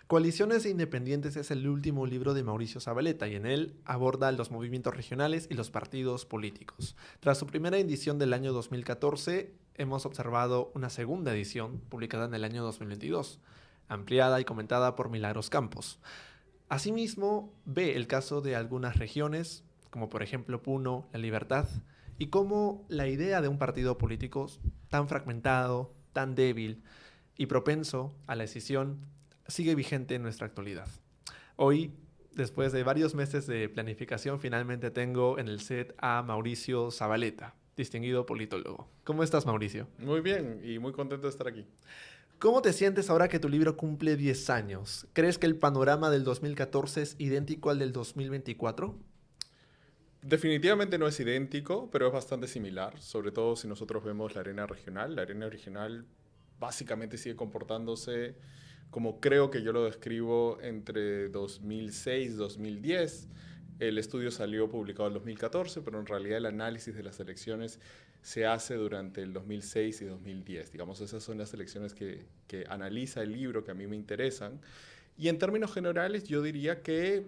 Coaliciones e Independientes es el último libro de Mauricio Zabaleta y en él aborda los movimientos regionales y los partidos políticos. Tras su primera edición del año 2014, hemos observado una segunda edición publicada en el año 2022, ampliada y comentada por Milagros Campos. Asimismo, ve el caso de algunas regiones, como por ejemplo Puno, La Libertad, y cómo la idea de un partido político tan fragmentado, tan débil y propenso a la escisión sigue vigente en nuestra actualidad. Hoy, después de varios meses de planificación, finalmente tengo en el set a Mauricio Zabaleta, distinguido politólogo. ¿Cómo estás, Mauricio? Muy bien y muy contento de estar aquí. ¿Cómo te sientes ahora que tu libro cumple 10 años? ¿Crees que el panorama del 2014 es idéntico al del 2024? Definitivamente no es idéntico, pero es bastante similar, sobre todo si nosotros vemos la arena regional. La arena regional básicamente sigue comportándose como creo que yo lo describo entre 2006 y 2010. El estudio salió publicado en 2014, pero en realidad el análisis de las elecciones se hace durante el 2006 y 2010. Digamos, esas son las elecciones que analiza el libro que a mí me interesan. Y en términos generales, yo diría que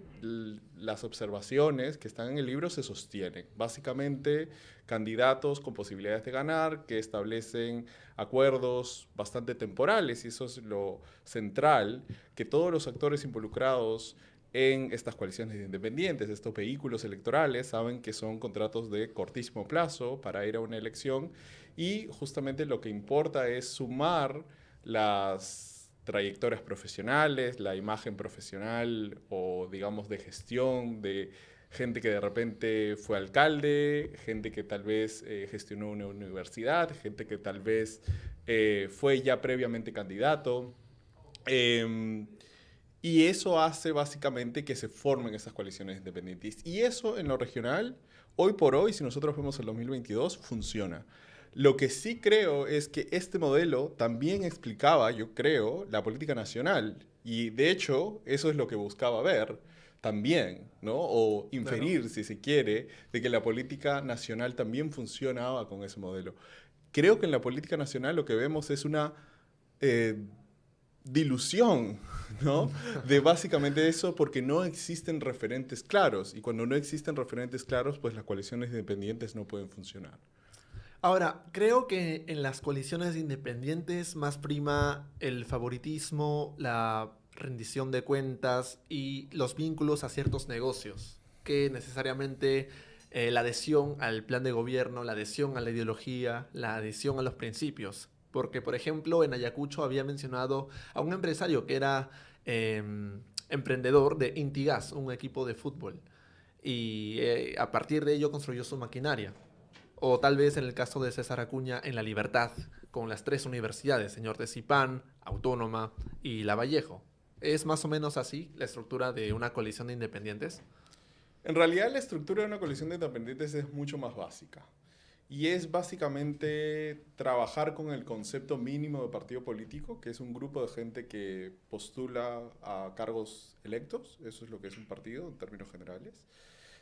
las observaciones que están en el libro se sostienen. Básicamente, candidatos con posibilidades de ganar, que establecen acuerdos bastante temporales, y eso es lo central, que todos los actores involucrados en estas coaliciones de independientes, estos vehículos electorales, saben que son contratos de cortísimo plazo para ir a una elección, y justamente lo que importa es sumar las trayectorias profesionales, la imagen profesional o digamos de gestión de gente que de repente fue alcalde, gente que tal vez gestionó una universidad, gente que tal vez fue ya previamente candidato. Eh, y eso hace básicamente que se formen esas coaliciones independientes. Y eso en lo regional, hoy por hoy, si nosotros vemos el 2022, funciona. Lo que sí creo es que este modelo también explicaba, yo creo, la política nacional. Y de hecho, eso es lo que buscaba ver también, ¿no? O Claro. inferir, si se quiere, de que la política nacional también funcionaba con ese modelo. Creo que en la política nacional lo que vemos es una eh, dilución, ¿no? De básicamente eso, porque no existen referentes claros. Y cuando no existen referentes claros, pues las coaliciones independientes no pueden funcionar. Ahora, creo que en las coaliciones independientes más prima el favoritismo, la rendición de cuentas y los vínculos a ciertos negocios, que necesariamente la adhesión al plan de gobierno, la adhesión a la ideología, la adhesión a los principios. Porque, por ejemplo, en Ayacucho había mencionado a un empresario que era emprendedor de Intigas, un equipo de fútbol, y a partir de ello construyó su maquinaria. O tal vez en el caso de César Acuña en La Libertad, con las tres universidades, señor de Zipán, Autónoma y Lavallejo. ¿Es más o menos así la estructura de una coalición de independientes? En realidad la estructura de una coalición de independientes es mucho más básica. Y es básicamente trabajar con el concepto mínimo de partido político, que es un grupo de gente que postula a cargos electos. Eso es lo que es un partido en términos generales.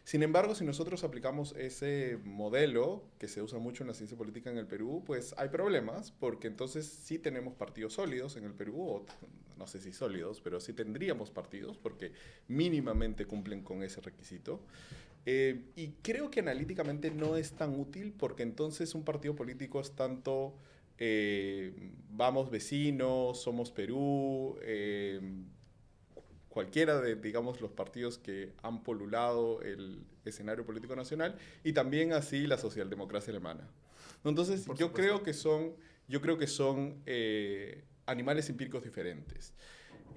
Sin embargo, si nosotros aplicamos ese modelo que se usa mucho en la ciencia política en el Perú, pues hay problemas, porque entonces sí tenemos partidos sólidos en el Perú, o no sé si sólidos, pero sí tendríamos partidos, porque mínimamente cumplen con ese requisito. Y creo que analíticamente no es tan útil, porque entonces un partido político es tanto, vamos vecinos, somos Perú, cualquiera de, digamos, los partidos que han polulado el escenario político nacional y también así la socialdemocracia alemana. Entonces, Por supuesto. yo creo que son animales empíricos diferentes.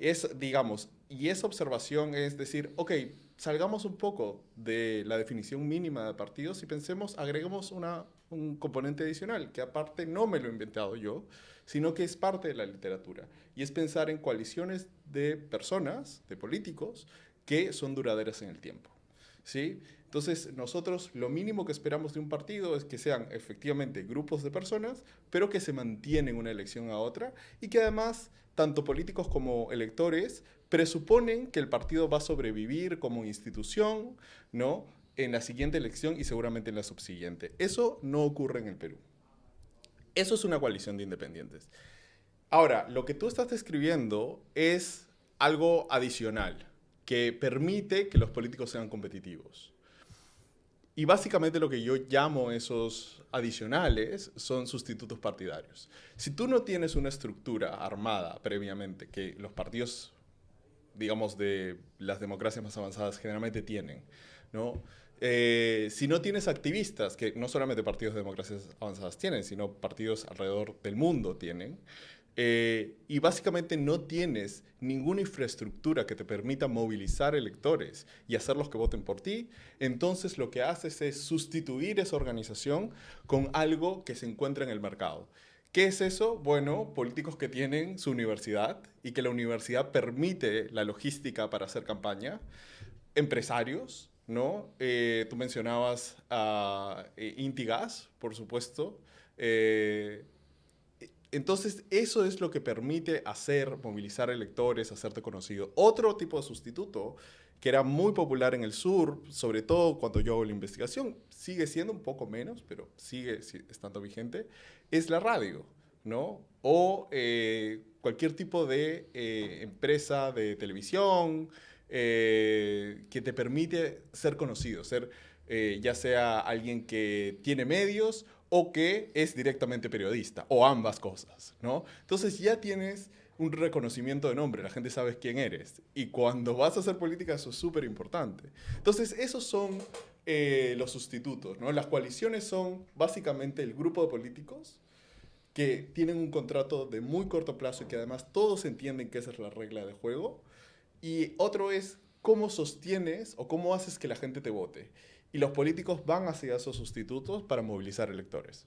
Es, digamos, y esa observación es decir, ok, salgamos un poco de la definición mínima de partidos y pensemos, agreguemos un componente adicional, que aparte no me lo he inventado yo, sino que es parte de la literatura. Y es pensar en coaliciones de personas, de políticos, que son duraderas en el tiempo. ¿Sí? Entonces, nosotros lo mínimo que esperamos de un partido es que sean efectivamente grupos de personas, pero que se mantienen una elección a otra y que además, tanto políticos como electores, presuponen que el partido va a sobrevivir como institución, ¿no? En la siguiente elección y seguramente en la subsiguiente. Eso no ocurre en el Perú. Eso es una coalición de independientes. Ahora, lo que tú estás describiendo es algo adicional que permite que los políticos sean competitivos. Y básicamente lo que yo llamo esos adicionales son sustitutos partidarios. Si tú no tienes una estructura armada previamente, que los partidos, digamos, de las democracias más avanzadas generalmente tienen, ¿no? Si no tienes activistas, que no solamente partidos de democracias avanzadas tienen, sino partidos alrededor del mundo tienen, y básicamente no tienes ninguna infraestructura que te permita movilizar electores y hacerlos que voten por ti, entonces lo que haces es sustituir esa organización con algo que se encuentra en el mercado. ¿Qué es eso? Bueno, políticos que tienen su universidad y que la universidad permite la logística para hacer campaña, empresarios, ¿no? Tú mencionabas a Intigas, por supuesto. Entonces, eso es lo que permite movilizar electores, hacerte conocido. Otro tipo de sustituto que era muy popular en el sur, sobre todo cuando yo hago la investigación, sigue siendo un poco menos, pero sigue estando vigente, es la radio, ¿no? O cualquier tipo de empresa de televisión que te permite ser conocido, ya sea alguien que tiene medios o que es directamente periodista, o ambas cosas, ¿no? Entonces ya tienes un reconocimiento de nombre, la gente sabe quién eres. Y cuando vas a hacer política eso es súper importante. Entonces esos son los sustitutos, ¿no? Las coaliciones son básicamente el grupo de políticos que tienen un contrato de muy corto plazo y que además todos entienden que esa es la regla de juego. Y otro es cómo sostienes o cómo haces que la gente te vote. Y los políticos van hacia esos sustitutos para movilizar electores.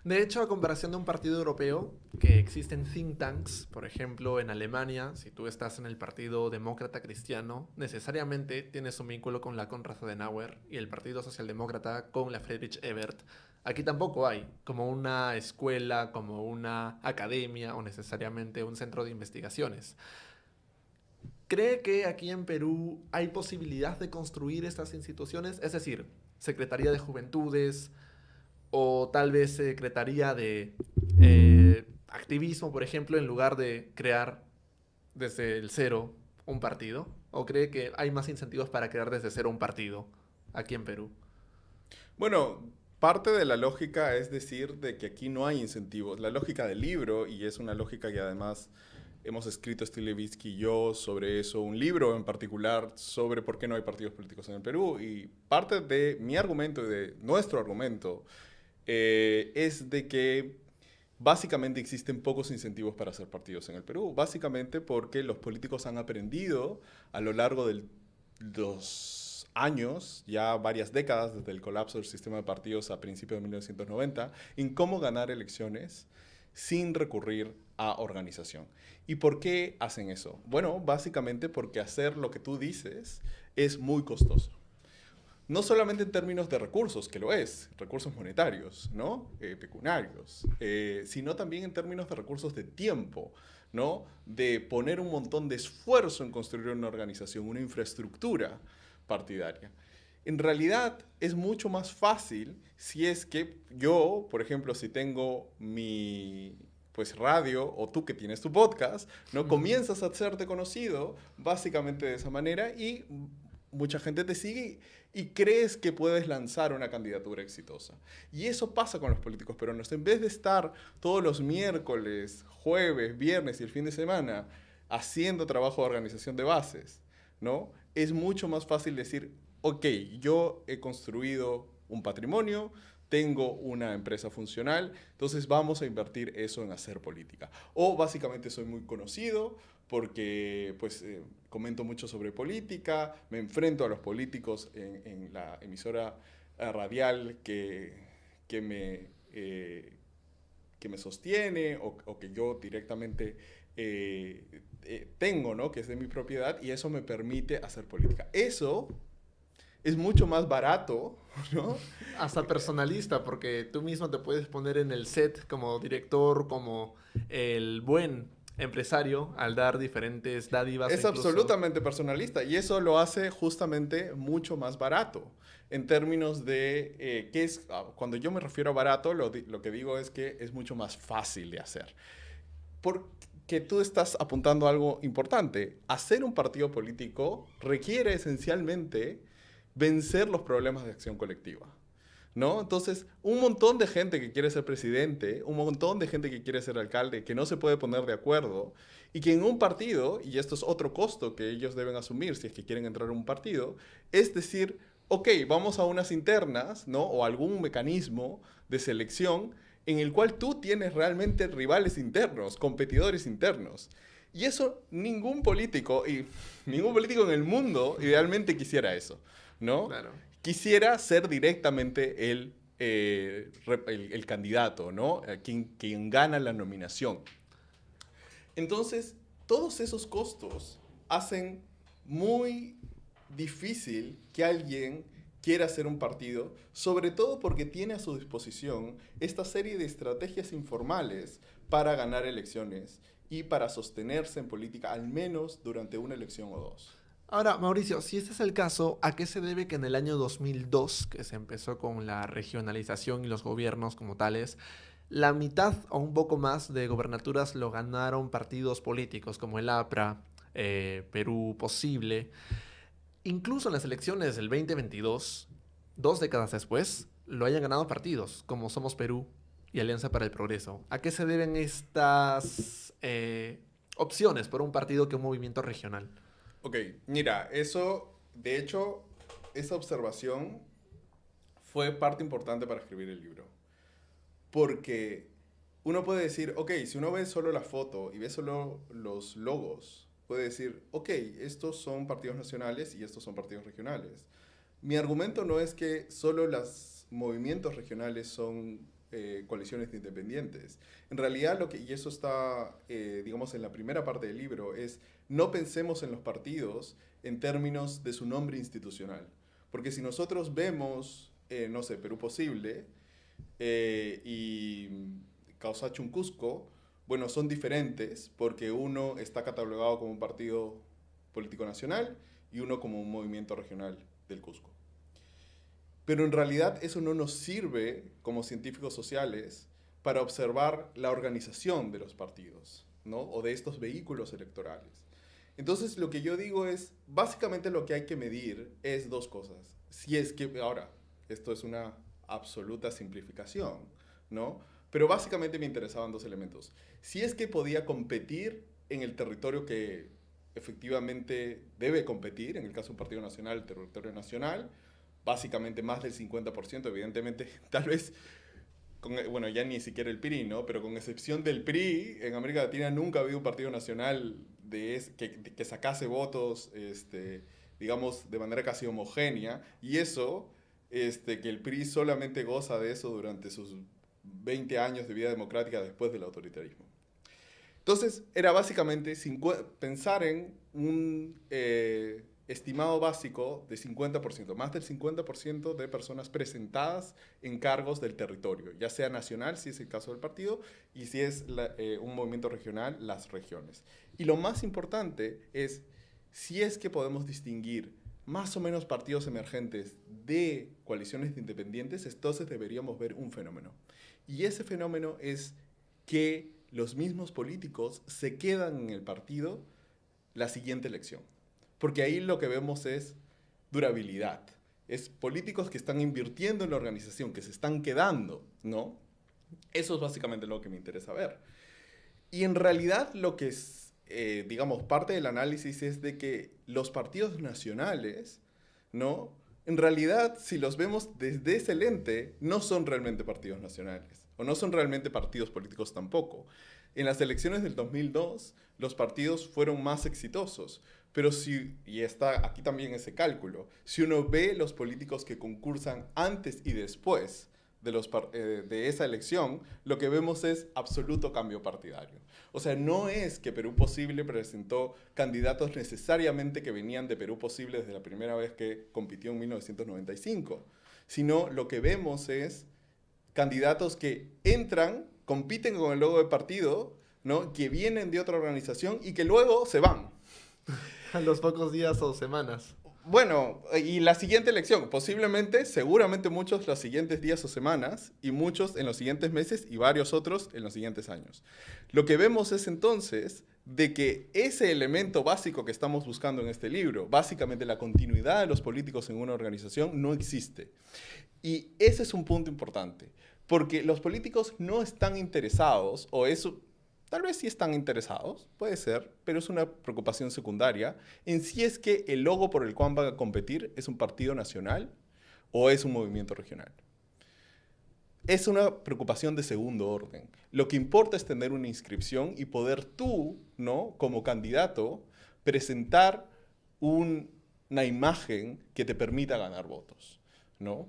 De hecho, a comparación de un partido europeo, que existen think tanks, por ejemplo, en Alemania, si tú estás en el Partido Demócrata Cristiano, necesariamente tienes un vínculo con la Konrad Adenauer y el Partido Socialdemócrata con la Friedrich Ebert. Aquí tampoco hay como una escuela, como una academia o necesariamente un centro de investigaciones. ¿Cree que aquí en Perú hay posibilidad de construir estas instituciones? Es decir, Secretaría de Juventudes o tal vez Secretaría de Activismo, por ejemplo, en lugar de crear desde el cero un partido. ¿O cree que hay más incentivos para crear desde cero un partido aquí en Perú? Bueno, parte de la lógica es decir de que aquí no hay incentivos. La lógica del libro, y es una lógica que además hemos escrito Stilevitsky y yo sobre eso, un libro en particular sobre por qué no hay partidos políticos en el Perú. Y parte de mi argumento y de nuestro argumento es de que básicamente existen pocos incentivos para hacer partidos en el Perú. Básicamente porque los políticos han aprendido a lo largo de los años, ya varias décadas desde el colapso del sistema de partidos a principios de 1990, en cómo ganar elecciones sin recurrir a organización. ¿Y por qué hacen eso? Bueno, básicamente porque hacer lo que tú dices es muy costoso. No solamente en términos de recursos, que lo es, recursos monetarios, ¿no? Pecuniarios, sino también en términos de recursos de tiempo, ¿no? De poner un montón de esfuerzo en construir una organización, una infraestructura partidaria. En realidad es mucho más fácil si es que yo, por ejemplo, si tengo mi radio o tú que tienes tu podcast, ¿no? Comienzas a hacerte conocido básicamente de esa manera y mucha gente te sigue y crees que puedes lanzar una candidatura exitosa. Y eso pasa con los políticos peruanos. En vez de estar todos los miércoles, jueves, viernes y el fin de semana haciendo trabajo de organización de bases, ¿no? Es mucho más fácil decir, ok, yo he construido un patrimonio, tengo una empresa funcional, entonces vamos a invertir eso en hacer política. O básicamente soy muy conocido porque comento mucho sobre política, me enfrento a los políticos en la emisora radial que me sostiene o que yo directamente tengo, ¿no? Que es de mi propiedad y eso me permite hacer política. Eso es mucho más barato, ¿no? Hasta personalista, porque tú mismo te puedes poner en el set como director, como el buen empresario, al dar diferentes dádivas. Es absolutamente personalista y eso lo hace justamente mucho más barato. En términos de qué es, cuando yo me refiero a barato, lo que digo es que es mucho más fácil de hacer. que tú estás apuntando a algo importante. Hacer un partido político requiere esencialmente vencer los problemas de acción colectiva, ¿no? Entonces, un montón de gente que quiere ser presidente, un montón de gente que quiere ser alcalde, que no se puede poner de acuerdo, y que en un partido, y esto es otro costo que ellos deben asumir si es que quieren entrar a un partido, es decir, ok, vamos a unas internas, ¿no? O algún mecanismo de selección en el cual tú tienes realmente rivales internos, competidores internos. Y eso ningún político en el mundo idealmente quisiera eso, ¿no? Claro. Quisiera ser directamente el candidato, ¿no? Quien gana la nominación. Entonces, todos esos costos hacen muy difícil que alguien quiera hacer un partido, sobre todo porque tiene a su disposición esta serie de estrategias informales para ganar elecciones y para sostenerse en política, al menos durante una elección o dos. Ahora, Mauricio, si este es el caso, ¿a qué se debe que en el año 2002, que se empezó con la regionalización y los gobiernos como tales, la mitad o un poco más de gobernaturas lo ganaron partidos políticos como el APRA, Perú Posible? Incluso en las elecciones del 2022, 2 décadas después, lo hayan ganado partidos como Somos Perú y Alianza para el Progreso. ¿A qué se deben estas opciones por un partido que un movimiento regional? Ok, mira, eso, de hecho, esa observación fue parte importante para escribir el libro. Porque uno puede decir, ok, si uno ve solo la foto y ve solo los logos, puede decir, ok, estos son partidos nacionales y estos son partidos regionales. Mi argumento no es que solo los movimientos regionales son coaliciones de independientes. En realidad, y eso está, digamos, en la primera parte del libro, es no pensemos en los partidos en términos de su nombre institucional. Porque si nosotros vemos, no sé, Perú Posible y Causachun Cusco, bueno, son diferentes porque uno está catalogado como un partido político nacional y uno como un movimiento regional del Cusco. Pero en realidad eso no nos sirve como científicos sociales para observar la organización de los partidos, ¿no? O de estos vehículos electorales. Entonces lo que yo digo es, básicamente lo que hay que medir es dos cosas. Si es que, ahora, esto es una absoluta simplificación, ¿no? Pero básicamente me interesaban dos elementos. Si es que podía competir en el territorio que efectivamente debe competir, en el caso de un partido nacional, el territorio nacional, básicamente más del 50%, evidentemente, tal vez, bueno, ya ni siquiera el PRI, ¿no? Pero con excepción del PRI, en América Latina nunca ha habido un partido nacional que sacase votos, digamos, de manera casi homogénea, y eso, que el PRI solamente goza de eso durante sus 20 años de vida democrática después del autoritarismo. Entonces, era básicamente pensar en un estimado básico de 50%, más del 50% de personas presentadas en cargos del territorio, ya sea nacional, si es el caso del partido, y si es un movimiento regional, las regiones. Y lo más importante es, si es que podemos distinguir más o menos partidos emergentes de coaliciones de independientes, entonces deberíamos ver un fenómeno. Y ese fenómeno es que los mismos políticos se quedan en el partido la siguiente elección. Porque ahí lo que vemos es durabilidad. Es políticos que están invirtiendo en la organización, que se están quedando, ¿no? Eso es básicamente lo que me interesa ver. Y en realidad lo que es, digamos, parte del análisis es de que los partidos nacionales, ¿no? En realidad, si los vemos desde ese lente, no son realmente partidos nacionales, o no son realmente partidos políticos tampoco. En las elecciones del 2002, los partidos fueron más exitosos, pero y está aquí también ese cálculo, si uno ve los políticos que concursan antes y después de esa elección, lo que vemos es absoluto cambio partidario. O sea, no es que Perú Posible presentó candidatos necesariamente que venían de Perú Posible desde la primera vez que compitió en 1995, sino lo que vemos es candidatos que entran, compiten con el logo de partido, ¿no? Que vienen de otra organización y que luego se van. A los pocos días o semanas. Bueno, y la siguiente elección, posiblemente, seguramente muchos los siguientes días o semanas, y muchos en los siguientes meses y varios otros en los siguientes años. Lo que vemos es entonces de que ese elemento básico que estamos buscando en este libro, básicamente la continuidad de los políticos en una organización, no existe. Y ese es un punto importante, porque los políticos no están interesados, o eso tal vez sí están interesados, puede ser, pero es una preocupación secundaria en si es que el logo por el cual van a competir es un partido nacional o es un movimiento regional. Es una preocupación de segundo orden. Lo que importa es tener una inscripción y poder tú, ¿no?, como candidato, presentar una imagen que te permita ganar votos, ¿no?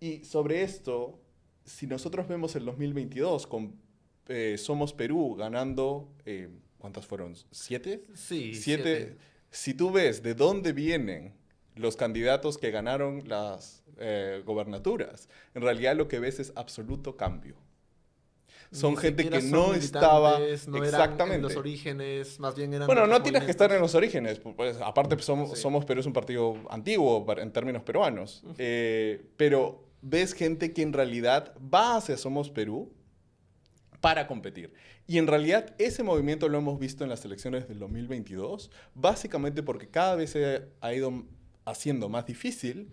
Y sobre esto, si nosotros vemos el 2022 con Somos Perú ganando, ¿cuántas fueron? ¿7? Sí, Siete. Si tú ves de dónde vienen los candidatos que ganaron las gobernaturas, en realidad lo que ves es absoluto cambio. Son Ni gente siquiera que son no estaba no eran exactamente. en los orígenes, más bien eran de Bueno, no otros tienes que estar en movimientos. los orígenes. Pues, aparte, Sí. Somos Perú es un partido antiguo en términos peruanos. Pero ves gente que en realidad va hacia Somos Perú para competir. Y en realidad ese movimiento lo hemos visto en las elecciones del 2022, básicamente porque cada vez se ha ido haciendo más difícil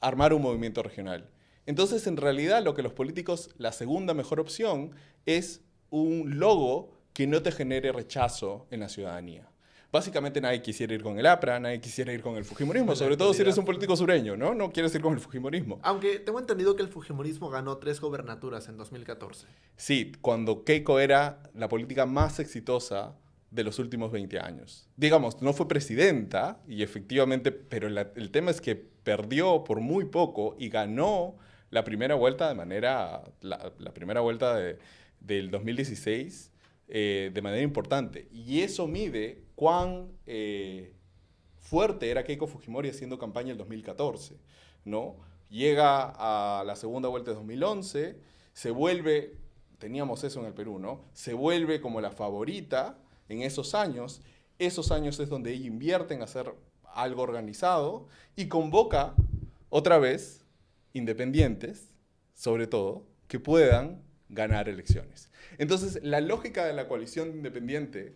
armar un movimiento regional. Entonces, en realidad, lo que los políticos, la segunda mejor opción es un logo que no te genere rechazo en la ciudadanía. Básicamente nadie quisiera ir con el APRA, nadie quisiera ir con el Fujimorismo, En la sobre todo si eres actualidad. un político sureño, ¿no? No quieres ir con el Fujimorismo. Aunque tengo entendido que el Fujimorismo ganó 3 gobernaturas en 2014. Sí, cuando Keiko era la política más exitosa de los últimos 20 años. Digamos, no fue presidenta, y efectivamente, pero el tema es que perdió por muy poco y ganó la primera vuelta de manera, la primera vuelta del 2016 de manera importante. Y eso mide cuán fuerte era Keiko Fujimori haciendo campaña en 2014, ¿no? Llega a la segunda vuelta de 2011, se vuelve, teníamos eso en el Perú, ¿no? Se vuelve como la favorita en esos años es donde ella invierte en hacer algo organizado y convoca otra vez independientes, sobre todo, que puedan ganar elecciones. Entonces, la lógica de la coalición independiente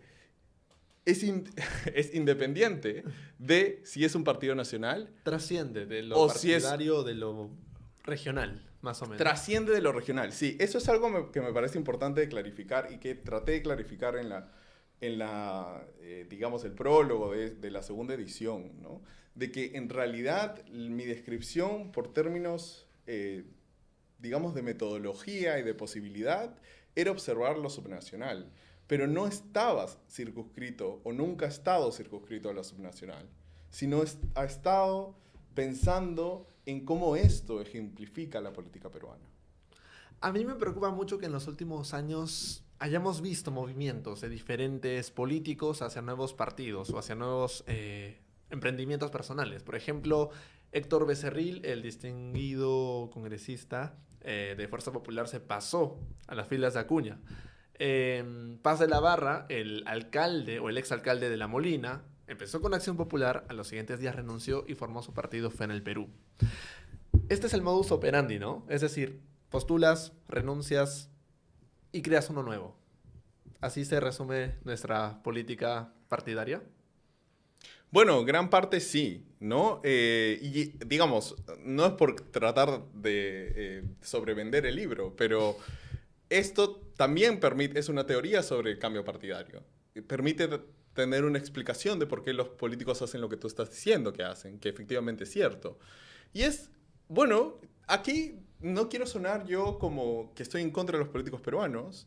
es independiente de si es un partido nacional Trasciende de lo o si es partidario, de lo regional, más o menos. trasciende de lo regional. Sí, eso es algo que me parece importante de clarificar y que traté de clarificar digamos, el prólogo de la segunda edición, ¿no? De que en realidad mi descripción por términos, digamos, de metodología y de posibilidad era observar lo subnacional, pero no estaba circunscrito o nunca ha estado circunscrito a lo subnacional, sino ha estado pensando en cómo esto ejemplifica la política peruana. A mí me preocupa mucho que en los últimos años hayamos visto movimientos de diferentes políticos hacia nuevos partidos o hacia nuevos emprendimientos personales. Por ejemplo, Héctor Becerril, el distinguido congresista de Fuerza Popular, se pasó a las filas de Acuña. Paz de la Barra, el alcalde o el exalcalde de La Molina, empezó con Acción Popular, a los siguientes días renunció y formó su partido Fe en el Perú. Este es el modus operandi, ¿no? Es decir, postulas, renuncias y creas uno nuevo. Así se resume nuestra política partidaria. Bueno, gran parte sí, ¿no? Y digamos, no es por tratar de sobrevender el libro, pero esto también es una teoría sobre el cambio partidario. Permite tener una explicación de por qué los políticos hacen lo que tú estás diciendo que hacen, que efectivamente es cierto. Y es, bueno, aquí no quiero sonar yo como que estoy en contra de los políticos peruanos.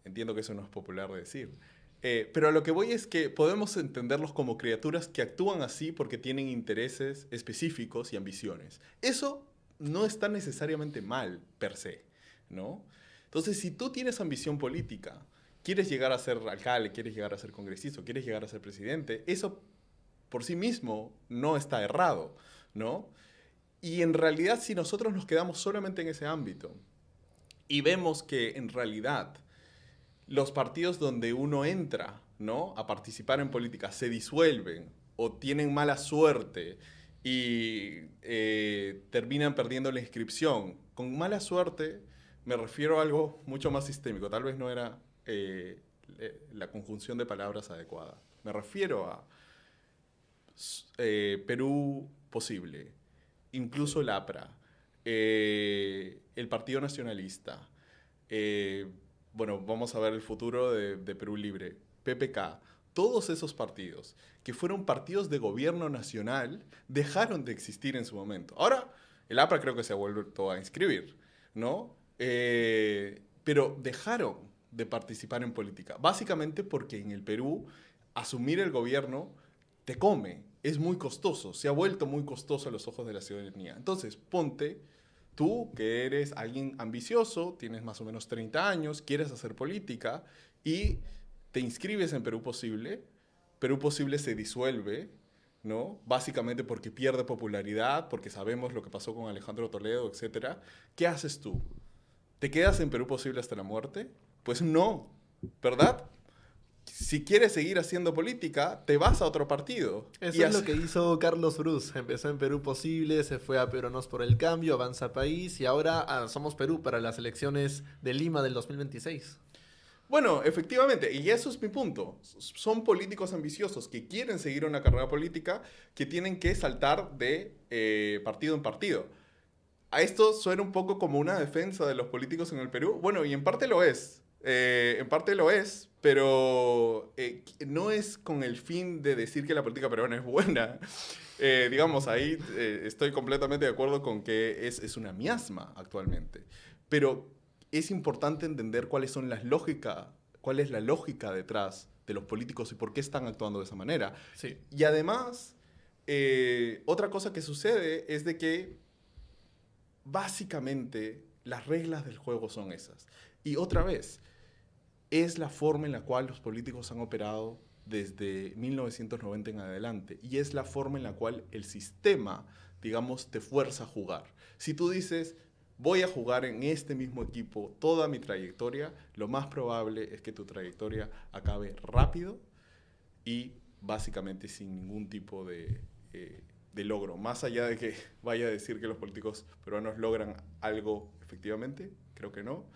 Entiendo que eso no es popular de decir. Pero a lo que voy es que podemos entenderlos como criaturas que actúan así porque tienen intereses específicos y ambiciones. Eso no está necesariamente mal, per se, ¿no? Entonces, si tú tienes ambición política, quieres llegar a ser alcalde, quieres llegar a ser congresista, quieres llegar a ser presidente, eso por sí mismo no está errado, ¿no? Y en realidad, si nosotros nos quedamos solamente en ese ámbito y vemos que en realidad los partidos donde uno entra, ¿no?, a participar en política se disuelven o tienen mala suerte y terminan perdiendo la inscripción. Con mala suerte me refiero a algo mucho más sistémico. Tal vez no era la conjunción de palabras adecuada. Me refiero a Perú Posible, incluso el APRA, el Partido Nacionalista. Bueno, vamos a ver el futuro de Perú Libre, PPK. Todos esos partidos, que fueron partidos de gobierno nacional, dejaron de existir en su momento. Ahora, el APRA creo que se ha vuelto a inscribir, ¿no? Pero dejaron de participar en política. Básicamente porque en el Perú, asumir el gobierno te come. Es muy costoso. Se ha vuelto muy costoso a los ojos de la ciudadanía. Entonces, ponte... Tú, que eres alguien ambicioso, tienes más o menos 30 años, quieres hacer política y te inscribes en Perú Posible. Perú Posible se disuelve, ¿no? Básicamente porque pierde popularidad, porque sabemos lo que pasó con Alejandro Toledo, etc. ¿Qué haces tú? ¿Te quedas en Perú Posible hasta la muerte? Pues no, ¿verdad? Si quieres seguir haciendo política, te vas a otro partido. Eso es lo que hizo Carlos Brus. Empezó en Perú Posible, se fue a Peruanos por el Cambio, Avanza País y ahora Somos Perú para las elecciones de Lima del 2026. Bueno, efectivamente, y eso es mi punto. Son políticos ambiciosos que quieren seguir una carrera política, que tienen que saltar de partido en partido. A esto suena un poco como una defensa de los políticos en el Perú. Bueno, y en parte lo es. Pero no es con el fin de decir que la política peruana es buena. Digamos, ahí estoy completamente de acuerdo con que es una miasma actualmente. Pero es importante entender cuál es la lógica detrás de los políticos y por qué están actuando de esa manera. Sí. Y además, otra cosa que sucede es de que básicamente las reglas del juego son esas. Y otra vez, es la forma en la cual los políticos han operado desde 1990 en adelante. Y es la forma en la cual el sistema, digamos, te fuerza a jugar. Si tú dices, voy a jugar en este mismo equipo toda mi trayectoria, lo más probable es que tu trayectoria acabe rápido y básicamente sin ningún tipo de logro. Más allá de que vaya a decir que los políticos peruanos logran algo efectivamente, creo que no.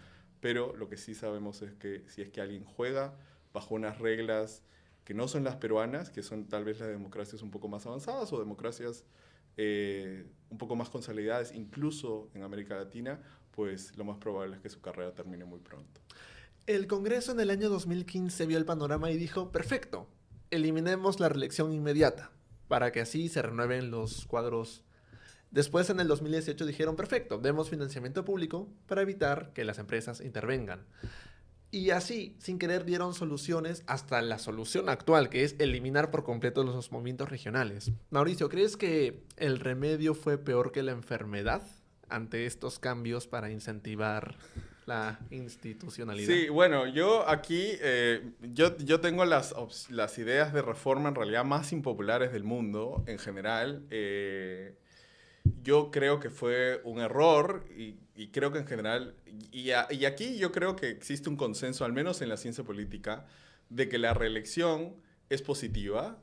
Pero lo que sí sabemos es que si es que alguien juega bajo unas reglas que no son las peruanas, que son tal vez las democracias un poco más avanzadas o democracias un poco más consolidadas, incluso en América Latina, pues lo más probable es que su carrera termine muy pronto. El Congreso en el año 2015 vio el panorama y dijo, perfecto, eliminemos la reelección inmediata, para que así se renueven los cuadros. Después, en el 2018, dijeron, perfecto, demos financiamiento público para evitar que las empresas intervengan. Y así, sin querer, dieron soluciones hasta la solución actual, que es eliminar por completo los movimientos regionales. Mauricio, ¿crees que el remedio fue peor que la enfermedad ante estos cambios para incentivar la institucionalidad? Sí, bueno, yo aquí, yo tengo las ideas de reforma en realidad más impopulares del mundo en general. Yo creo que fue un error y creo que en general, y aquí yo creo que existe un consenso, al menos en la ciencia política, de que la reelección es positiva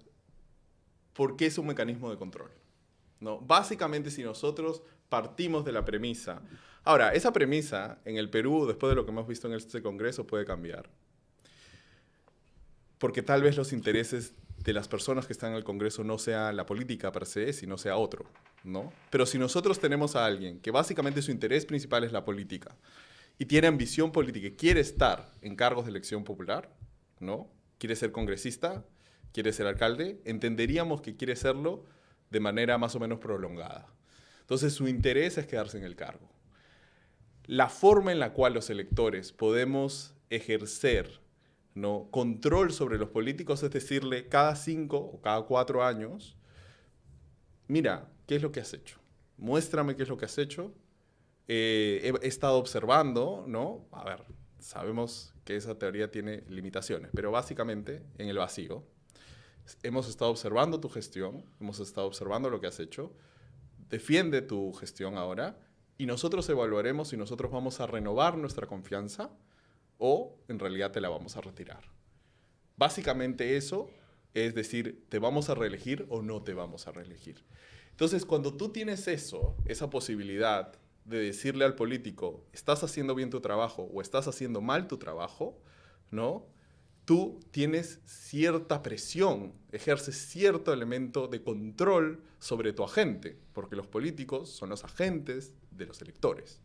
porque es un mecanismo de control, ¿no? Básicamente, si nosotros partimos de la premisa... Ahora, esa premisa en el Perú, después de lo que hemos visto en este Congreso, puede cambiar. Porque tal vez los intereses de las personas que están en el Congreso no sea la política per se, sino sea otro, ¿no? Pero si nosotros tenemos a alguien que básicamente su interés principal es la política y tiene ambición política y quiere estar en cargos de elección popular, ¿no? Quiere ser congresista, quiere ser alcalde, entenderíamos que quiere serlo de manera más o menos prolongada. Entonces su interés es quedarse en el cargo. La forma en la cual los electores podemos ejercer, ¿no?, control sobre los políticos es decirle cada 5 o cada 4 años, mira, ¿qué es lo que has hecho? Muéstrame qué es lo que has hecho. He estado observando, ¿no? A ver, sabemos que esa teoría tiene limitaciones, pero básicamente, en el vacío, hemos estado observando tu gestión, hemos estado observando lo que has hecho, defiende tu gestión ahora y nosotros evaluaremos si nosotros vamos a renovar nuestra confianza o en realidad te la vamos a retirar. Básicamente eso Es decir, ¿te vamos a reelegir o no te vamos a reelegir? Entonces, cuando tú tienes eso, esa posibilidad de decirle al político, estás haciendo bien tu trabajo o estás haciendo mal tu trabajo, ¿no? Tú tienes cierta presión, ejerces cierto elemento de control sobre tu agente, porque los políticos son los agentes de los electores,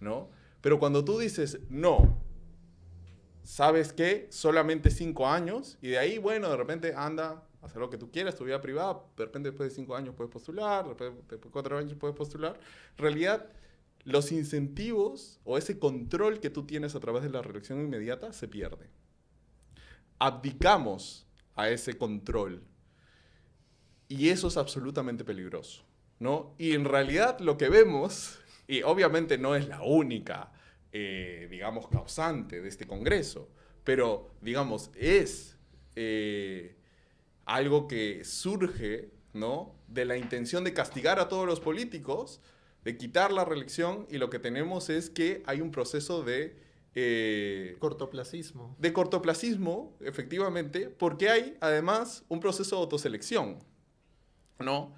¿no? Pero cuando tú dices, no, ¿sabes qué? Solamente 5 años, y de ahí, bueno, de repente anda, hacer lo que tú quieras, tu vida privada, de repente después de 5 años puedes postular, después de 4 años puedes postular. En realidad, los incentivos o ese control que tú tienes a través de la reelección inmediata se pierde. Abdicamos a ese control y eso es absolutamente peligroso, ¿no? Y en realidad lo que vemos, y obviamente no es la única, digamos, causante de este Congreso, pero, digamos, es algo que surge, ¿no?, de la intención de castigar a todos los políticos, de quitar la reelección, y lo que tenemos es que hay un proceso de Cortoplacismo. de cortoplacismo, efectivamente, porque hay además un proceso de autoselección, ¿no?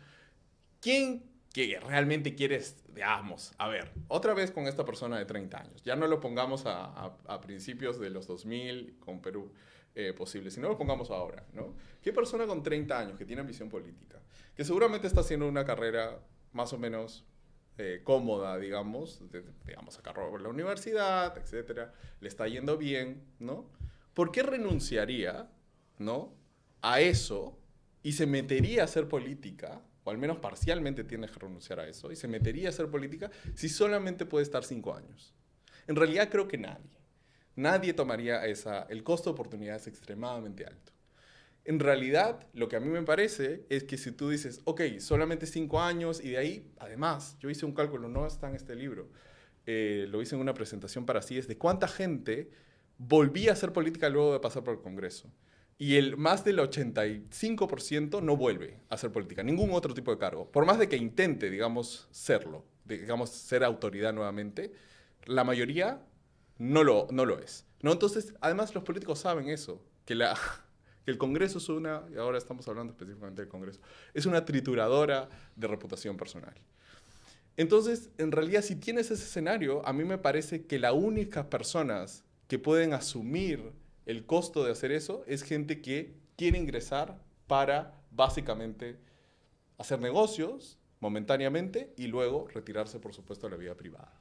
¿Quién que realmente quieres, digamos, a ver, otra vez con esta persona de 30 años, ya no lo pongamos a principios de los 2000 con Perú posible, sino lo pongamos ahora, ¿no? ¿Qué persona con 30 años que tiene ambición política, que seguramente está haciendo una carrera más o menos cómoda, digamos, acabó la universidad, etcétera, le está yendo bien, ¿no? ¿Por qué renunciaría, ¿no?, a eso y se metería a hacer política, o al menos parcialmente tiene que renunciar a eso, y se metería a hacer política si solamente puede estar 5 años? En realidad creo que nadie tomaría el costo de oportunidad es extremadamente alto. En realidad, lo que a mí me parece es que si tú dices, ok, solamente 5 años y de ahí, además, yo hice un cálculo, no está en este libro, lo hice en una presentación para CIES, de cuánta gente volvía a hacer política luego de pasar por el Congreso. Y más del 85% no vuelve a hacer política, ningún otro tipo de cargo. Por más de que intente, digamos, serlo, digamos, ser autoridad nuevamente, la mayoría no lo es, ¿no? Entonces, además, los políticos saben eso, que el Congreso es y ahora estamos hablando específicamente del Congreso, es una trituradora de reputación personal. Entonces, en realidad, si tienes ese escenario, a mí me parece que las únicas personas que pueden asumir el costo de hacer eso es gente que quiere ingresar para, básicamente, hacer negocios momentáneamente y luego retirarse, por supuesto, de la vida privada.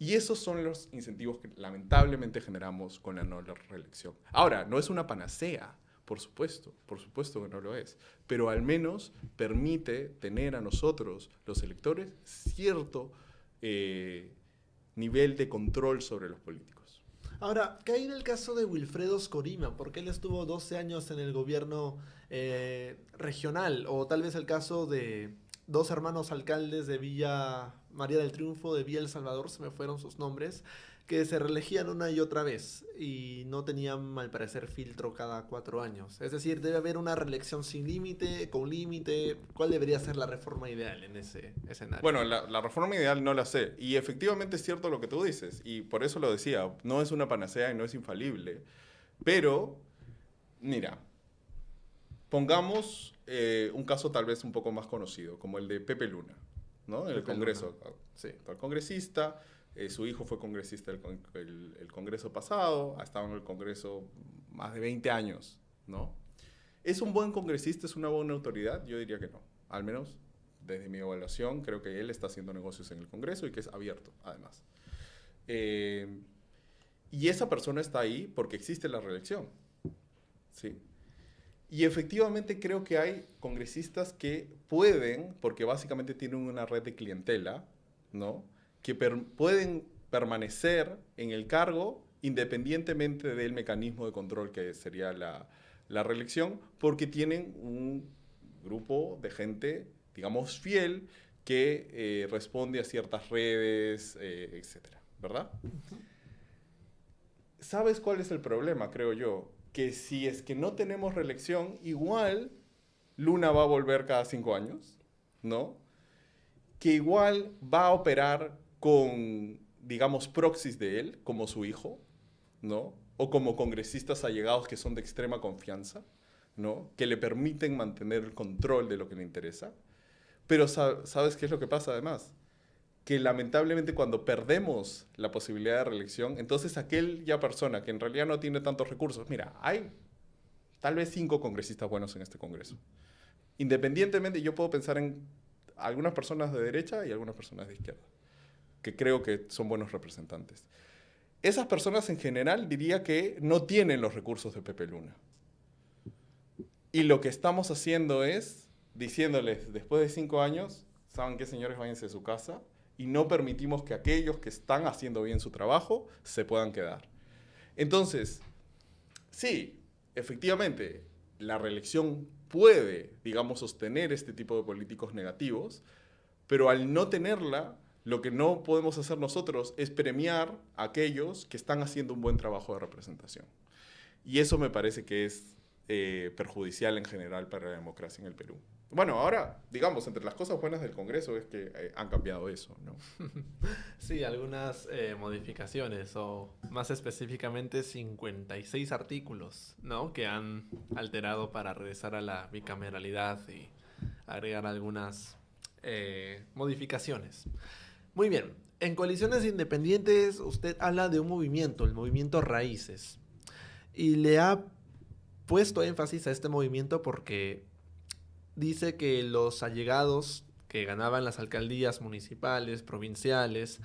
Y esos son los incentivos que lamentablemente generamos con la no reelección. Ahora, no es una panacea, por supuesto que no lo es, pero al menos permite tener a nosotros, los electores, cierto nivel de control sobre los políticos. Ahora, ¿qué hay en el caso de Wilfredo Scorima? Porque él estuvo 12 años en el gobierno regional, o tal vez el caso de 2 hermanos alcaldes de Villa María del Triunfo, de Villa El Salvador, se me fueron sus nombres, que se reelegían una y otra vez y no tenían, al parecer, filtro cada 4 años. Es decir, debe haber una reelección sin límite, con límite. ¿Cuál debería ser la reforma ideal en ese escenario? Bueno, la reforma ideal no la sé. Y efectivamente es cierto lo que tú dices. Y por eso lo decía, no es una panacea y no es infalible. Pero, mira, pongamos un caso tal vez un poco más conocido, como el de Pepe Luna, ¿no? En el Congreso. Sí, el congresista, su hijo fue congresista el Congreso pasado, ha estado en el Congreso más de 20 años, ¿no? ¿Es un buen congresista, es una buena autoridad? Yo diría que no. Al menos, desde mi evaluación, creo que él está haciendo negocios en el Congreso y que es abierto, además. Y esa persona está ahí porque existe la reelección, ¿sí? Y efectivamente creo que hay congresistas que pueden, porque básicamente tienen una red de clientela, ¿no?, que pueden permanecer en el cargo independientemente del mecanismo de control que sería la reelección, porque tienen un grupo de gente, digamos, fiel, que responde a ciertas redes, etcétera, ¿verdad? ¿Sabes cuál es el problema, creo yo? Que si es que no tenemos reelección, igual Luna va a volver cada 5 años, ¿no? Que igual va a operar con, digamos, proxies de él, como su hijo, ¿no? O como congresistas allegados que son de extrema confianza, ¿no? Que le permiten mantener el control de lo que le interesa. Pero ¿sabes qué es lo que pasa además? Que lamentablemente cuando perdemos la posibilidad de reelección, entonces aquella persona que en realidad no tiene tantos recursos, mira, hay tal vez 5 congresistas buenos en este Congreso. Independientemente, yo puedo pensar en algunas personas de derecha y algunas personas de izquierda, que creo que son buenos representantes. Esas personas en general diría que no tienen los recursos de Pepe Luna. Y lo que estamos haciendo es diciéndoles, después de 5 años, ¿saben qué, señores? Váyanse de su casa. Y no permitimos que aquellos que están haciendo bien su trabajo se puedan quedar. Entonces, sí, efectivamente, la reelección puede, digamos, sostener este tipo de políticos negativos, pero al no tenerla, lo que no podemos hacer nosotros es premiar a aquellos que están haciendo un buen trabajo de representación. Y eso me parece que es perjudicial en general para la democracia en el Perú. Bueno, ahora, digamos, entre las cosas buenas del Congreso es que han cambiado eso, ¿no? Sí, algunas modificaciones, o más específicamente 56 artículos, ¿no? Que han alterado para regresar a la bicameralidad y agregar algunas modificaciones. Muy bien, en coaliciones independientes usted habla de un movimiento, el movimiento Raíces, y le ha puesto énfasis a este movimiento porque dice que los allegados que ganaban las alcaldías municipales, provinciales,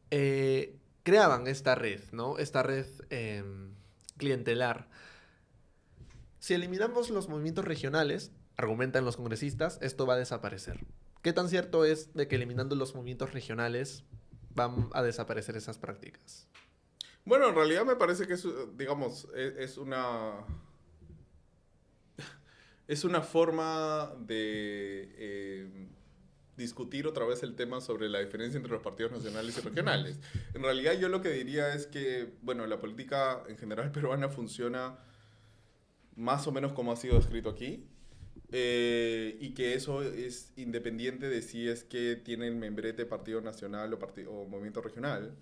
creaban esta red, ¿no? Esta red clientelar. Si eliminamos los movimientos regionales, argumentan los congresistas, esto va a desaparecer. ¿Qué tan cierto es de que eliminando los movimientos regionales van a desaparecer esas prácticas? Bueno, en realidad me parece que es, digamos, es una forma de discutir otra vez el tema sobre la diferencia entre los partidos nacionales y regionales. En realidad yo lo que diría es que, bueno, la política en general peruana funciona más o menos como ha sido descrito aquí, y que eso es independiente de si es que tiene el membrete partido nacional o movimiento regional.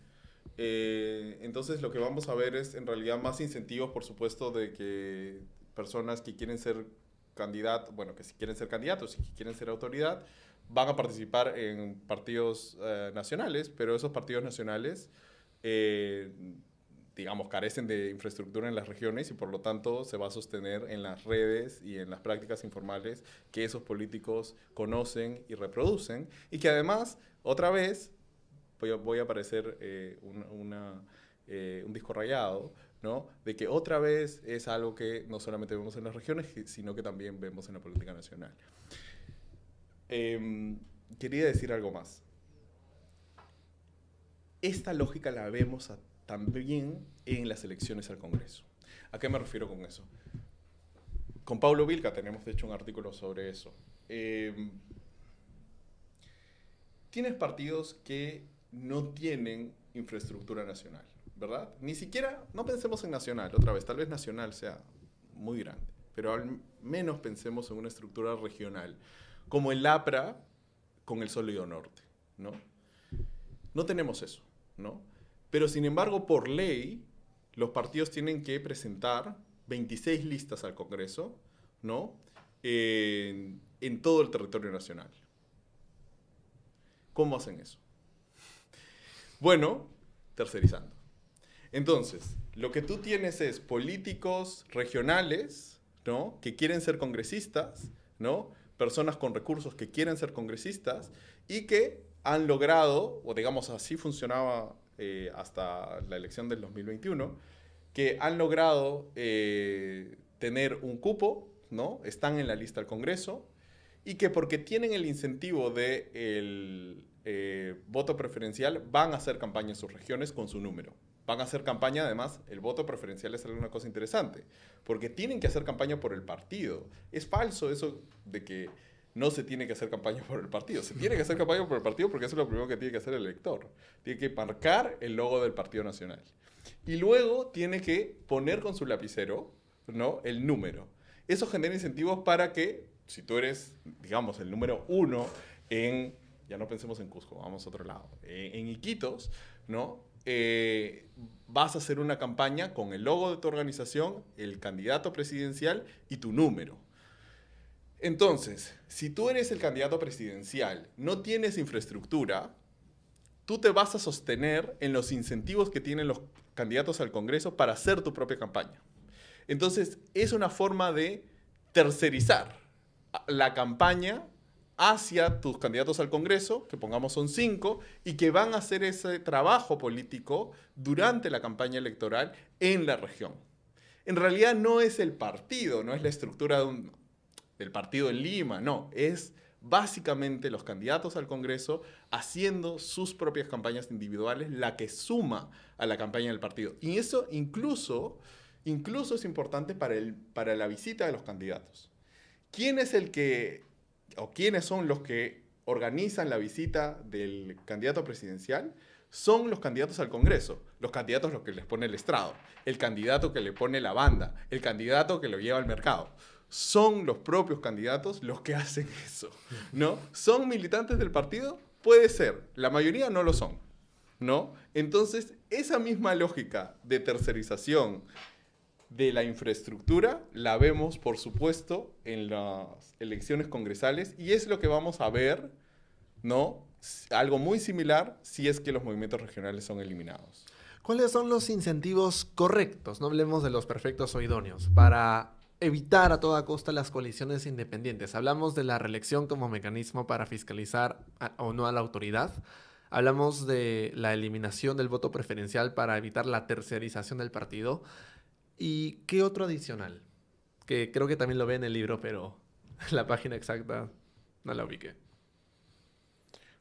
Entonces lo que vamos a ver es en realidad más incentivos, por supuesto, de que personas que quieren ser candidatos, bueno, que si quieren ser candidatos y que quieren ser autoridad, van a participar en partidos nacionales, pero esos partidos nacionales, digamos, carecen de infraestructura en las regiones y por lo tanto se va a sostener en las redes y en las prácticas informales que esos políticos conocen y reproducen, y que además, otra vez, voy a parecer un disco rayado, ¿no? De que otra vez es algo que no solamente vemos en las regiones, sino que también vemos en la política nacional. Quería decir algo más. Esta lógica la vemos también en las elecciones al Congreso. ¿A qué me refiero con eso? Con Paulo Vilca tenemos, de hecho, un artículo sobre eso. Tienes partidos que no tienen infraestructura nacional, ¿verdad? Ni siquiera, no pensemos en nacional, otra vez, tal vez nacional sea muy grande, pero al menos pensemos en una estructura regional, como el APRA con el Sólido Norte, ¿no? No tenemos eso, ¿no? Pero sin embargo, por ley, los partidos tienen que presentar 26 listas al Congreso, ¿no? En todo el territorio nacional. ¿Cómo hacen eso? Bueno, tercerizando. Entonces, lo que tú tienes es políticos regionales, ¿no? Que quieren ser congresistas, ¿no? Personas con recursos que quieren ser congresistas y que han logrado, o digamos así funcionaba hasta la elección del 2021, que han logrado tener un cupo, ¿no? Están en la lista del Congreso y que porque tienen el incentivo del voto preferencial van a hacer campaña en sus regiones con su número. Van a hacer campaña, además, el voto preferencial es alguna cosa interesante, porque tienen que hacer campaña por el partido. Es falso eso de que no se tiene que hacer campaña por el partido. Se tiene que hacer campaña por el partido porque eso es lo primero que tiene que hacer el elector. Tiene que marcar el logo del Partido Nacional. Y luego tiene que poner con su lapicero, ¿no? El número. Eso genera incentivos para que, si tú eres, digamos, el número 1 en, ya no pensemos en Cusco, vamos a otro lado, en Iquitos, ¿no? vas a hacer una campaña con el logo de tu organización, el candidato presidencial y tu número. Entonces, si tú eres el candidato presidencial, no tienes infraestructura, tú te vas a sostener en los incentivos que tienen los candidatos al Congreso para hacer tu propia campaña. Entonces, es una forma de tercerizar la campaña hacia tus candidatos al Congreso, que pongamos son 5, y que van a hacer ese trabajo político durante la campaña electoral en la región. En realidad no es el partido, no es la estructura del partido en Lima, no, es básicamente los candidatos al Congreso haciendo sus propias campañas individuales, la que suma a la campaña del partido. Y eso incluso es importante para la visita de los candidatos. ¿Quién es el que, o quiénes son los que organizan la visita del candidato presidencial? Son los candidatos al Congreso, los candidatos los que les pone el estrado, el candidato que le pone la banda, el candidato que lo lleva al mercado. Son los propios candidatos los que hacen eso, ¿no? ¿Son militantes del partido? Puede ser, la mayoría no lo son, ¿no? Entonces, esa misma lógica de tercerización de la infraestructura la vemos, por supuesto, en las elecciones congresales y es lo que vamos a ver, ¿no? Algo muy similar si es que los movimientos regionales son eliminados. ¿Cuáles son los incentivos correctos? No hablemos de los perfectos o idóneos, para evitar a toda costa las coaliciones independientes. Hablamos de la reelección como mecanismo para fiscalizar o no a la autoridad. Hablamos de la eliminación del voto preferencial para evitar la tercerización del partido. ¿Y qué otro adicional? Que creo que también lo ve en el libro, pero la página exacta no la ubiqué.